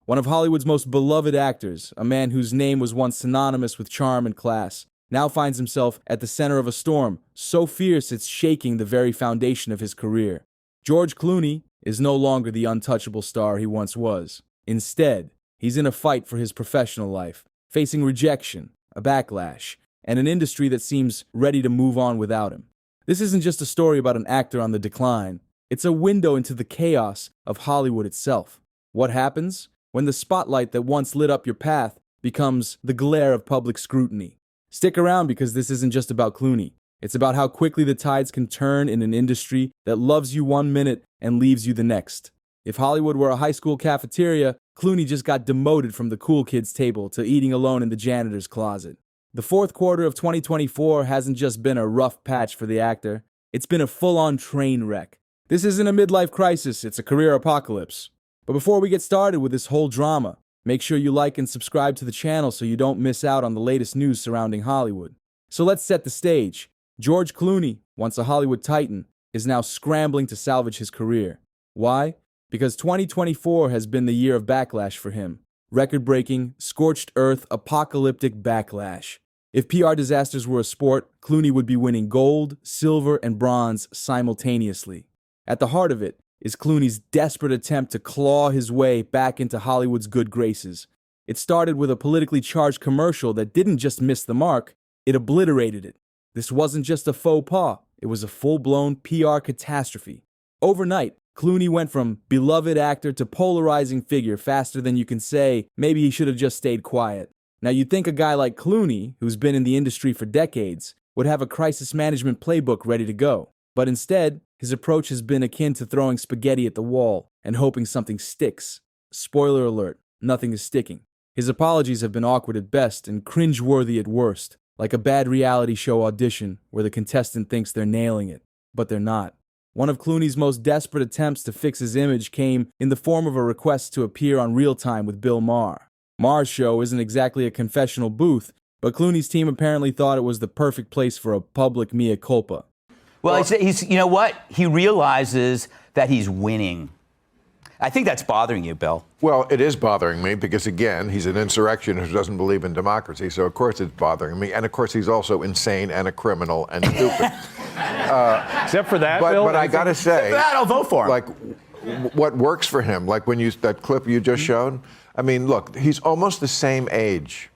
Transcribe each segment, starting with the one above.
One of Hollywood's most beloved actors, a man whose name was once synonymous with charm and class, now finds himself at the center of a storm so fierce it's shaking the very foundation of his career. George Clooney is no longer the untouchable star he once was. Instead, he's in a fight for his professional life, facing rejection, a backlash, and an industry that seems ready to move on without him. This isn't just a story about an actor on the decline. It's a window into the chaos of Hollywood itself. What happens when the spotlight that once lit up your path becomes the glare of public scrutiny? Stick around, because this isn't just about Clooney. It's about how quickly the tides can turn in an industry that loves you one minute and leaves you the next. If Hollywood were a high school cafeteria, Clooney just got demoted from the cool kids' table to eating alone in the janitor's closet. The fourth quarter of 2024 hasn't just been a rough patch for the actor. It's been a full-on train wreck. This isn't a midlife crisis, it's a career apocalypse. But before we get started with this whole drama, make sure you like and subscribe to the channel so you don't miss out on the latest news surrounding Hollywood. So let's set the stage. George Clooney, once a Hollywood titan, is now scrambling to salvage his career. Why? Because 2024 has been the year of backlash for him. Record-breaking, scorched earth, apocalyptic backlash. If PR disasters were a sport, Clooney would be winning gold, silver, and bronze simultaneously. At the heart of it is Clooney's desperate attempt to claw his way back into Hollywood's good graces. It started with a politically charged commercial that didn't just miss the mark, it obliterated it. This wasn't just a faux pas, it was a full-blown PR catastrophe. Overnight, Clooney went from beloved actor to polarizing figure faster than you can say maybe he should have just stayed quiet. Now you'd think a guy like Clooney, who's been in the industry for decades, would have a crisis management playbook ready to go. But instead, his approach has been akin to throwing spaghetti at the wall and hoping something sticks. Spoiler alert, nothing is sticking. His apologies have been awkward at best and cringe-worthy at worst, like a bad reality show audition where the contestant thinks they're nailing it, but they're not. One of Clooney's most desperate attempts to fix his image came in the form of a request to appear on Real Time with Bill Maher. Maher's show isn't exactly a confessional booth, but Clooney's team apparently thought it was the perfect place for a public mea culpa. Well, he's you know what? He realizes that he's winning. I think that's bothering you, Bill. Well, it is bothering me because, again, he's an insurrectionist who doesn't believe in democracy, so of course it's bothering me. And of course he's also insane and a criminal and stupid. Except for that, Bill. But I got to say, that, I'll vote for him. Like, what works for him, like when that clip you just showed, I mean, look, he's almost the same age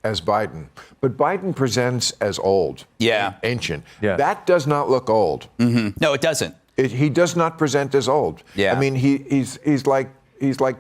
as Biden, but Biden presents as old, ancient. Yeah. That does not look old. Mm-hmm. No, it doesn't. He does not present as old. Yeah. I mean, he's like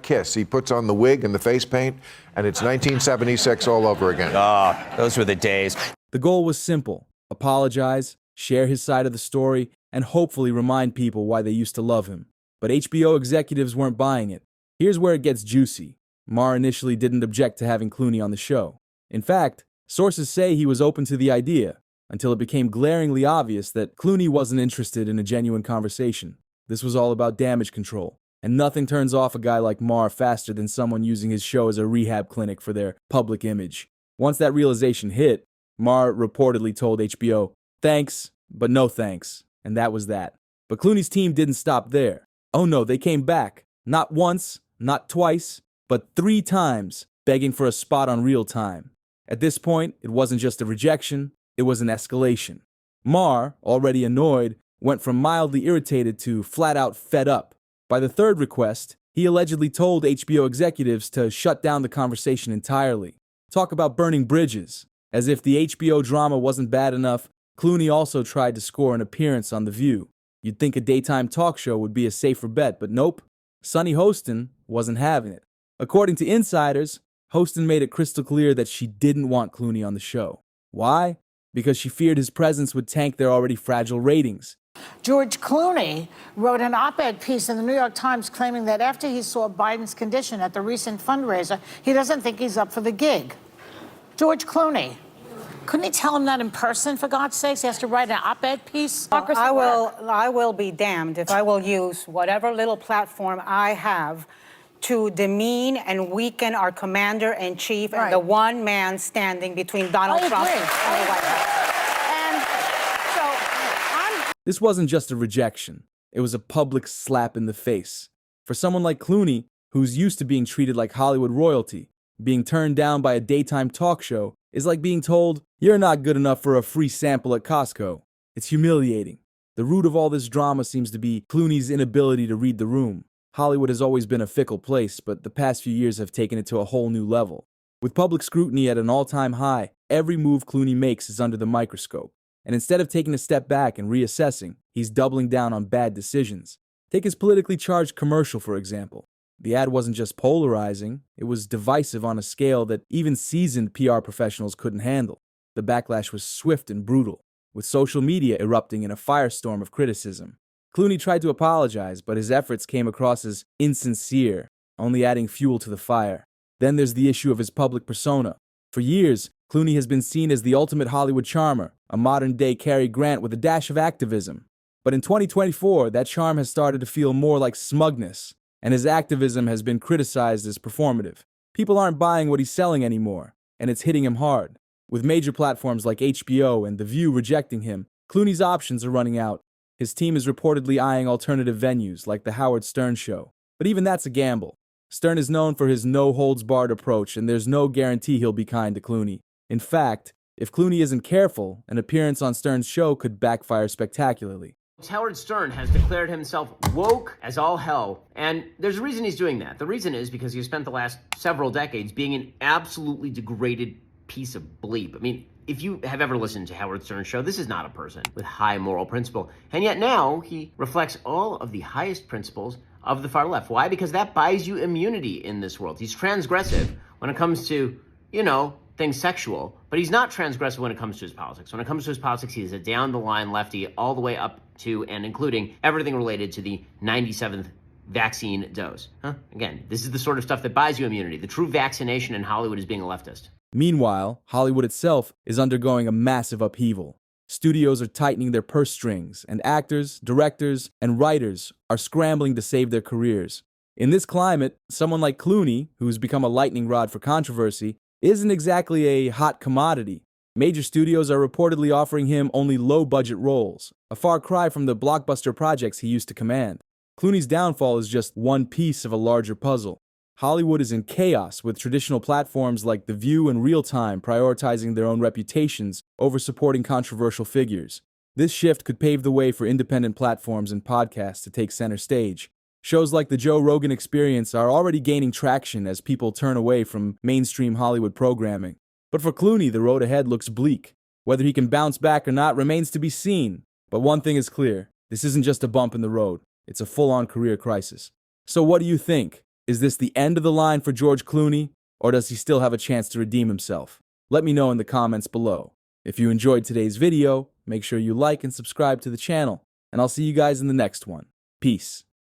Kiss. He puts on the wig and the face paint, and it's 1976 all over again. Oh, those were the days. The goal was simple: apologize, share his side of the story, and hopefully remind people why they used to love him. But HBO executives weren't buying it. Here's where it gets juicy. Maher initially didn't object to having Clooney on the show. In fact, sources say he was open to the idea, until it became glaringly obvious that Clooney wasn't interested in a genuine conversation. This was all about damage control, and nothing turns off a guy like Maher faster than someone using his show as a rehab clinic for their public image. Once that realization hit, Maher reportedly told HBO, "Thanks, but no thanks," and that was that. But Clooney's team didn't stop there. Oh no, they came back. Not once, not twice, but 3 times, begging for a spot on Real Time. At this point, it wasn't just a rejection, it was an escalation. Maher, already annoyed, went from mildly irritated to flat-out fed up. By the 3rd request, he allegedly told HBO executives to shut down the conversation entirely. Talk about burning bridges. As if the HBO drama wasn't bad enough, Clooney also tried to score an appearance on The View. You'd think a daytime talk show would be a safer bet, but nope. Sunny Hostin wasn't having it. According to insiders, Hostin made it crystal clear that she didn't want Clooney on the show. Why? Because she feared his presence would tank their already fragile ratings. George Clooney wrote an op-ed piece in the New York Times claiming that after he saw Biden's condition at the recent fundraiser, he doesn't think he's up for the gig. George Clooney, couldn't he tell him that in person, for God's sakes? He has to write an op-ed piece? I will be damned if I will use whatever little platform I have to demean and weaken our commander-in-chief and the one man standing between Donald Trump and the White House. And so This wasn't just a rejection. It was a public slap in the face. For someone like Clooney, who's used to being treated like Hollywood royalty. Being turned down by a daytime talk show is like being told, "You're not good enough for a free sample at Costco." It's humiliating. The root of all this drama seems to be Clooney's inability to read the room. Hollywood has always been a fickle place, but the past few years have taken it to a whole new level. With public scrutiny at an all-time high, every move Clooney makes is under the microscope. And instead of taking a step back and reassessing, he's doubling down on bad decisions. Take his politically charged commercial, for example. The ad wasn't just polarizing, it was divisive on a scale that even seasoned PR professionals couldn't handle. The backlash was swift and brutal, with social media erupting in a firestorm of criticism. Clooney tried to apologize, but his efforts came across as insincere, only adding fuel to the fire. Then there's the issue of his public persona. For years, Clooney has been seen as the ultimate Hollywood charmer, a modern-day Cary Grant with a dash of activism. But in 2024, that charm has started to feel more like smugness, and his activism has been criticized as performative. People aren't buying what he's selling anymore, and it's hitting him hard. With major platforms like HBO and The View rejecting him, Clooney's options are running out. His team is reportedly eyeing alternative venues like The Howard Stern Show. But even that's a gamble. Stern is known for his no-holds-barred approach, and there's no guarantee he'll be kind to Clooney. In fact, if Clooney isn't careful, an appearance on Stern's show could backfire spectacularly. Howard Stern has declared himself woke as all hell, and there's a reason he's doing that. The reason is because he's spent the last several decades being an absolutely degraded piece of bleep. I mean, if you have ever listened to Howard Stern's show, this is not a person with high moral principle. And yet now he reflects all of the highest principles of the far left. Why? Because that buys you immunity in this world. He's transgressive when it comes to, things sexual, but he's not transgressive when it comes to his politics. When it comes to his politics, he is a down-the-line lefty all the way up to and including everything related to the 97th vaccine dose. Again, this is the sort of stuff that buys you immunity. The true vaccination in Hollywood is being a leftist. Meanwhile, Hollywood itself is undergoing a massive upheaval. Studios are tightening their purse strings, and actors, directors, and writers are scrambling to save their careers. In this climate, someone like Clooney, who's become a lightning rod for controversy, isn't exactly a hot commodity. Major studios are reportedly offering him only low-budget roles, a far cry from the blockbuster projects he used to command. Clooney's downfall is just one piece of a larger puzzle. Hollywood is in chaos, with traditional platforms like The View and Real Time prioritizing their own reputations over supporting controversial figures. This shift could pave the way for independent platforms and podcasts to take center stage. Shows like The Joe Rogan Experience are already gaining traction as people turn away from mainstream Hollywood programming. But for Clooney, the road ahead looks bleak. Whether he can bounce back or not remains to be seen. But one thing is clear, this isn't just a bump in the road. It's a full-on career crisis. So what do you think? Is this the end of the line for George Clooney, or does he still have a chance to redeem himself? Let me know in the comments below. If you enjoyed today's video, make sure you like and subscribe to the channel, and I'll see you guys in the next one. Peace.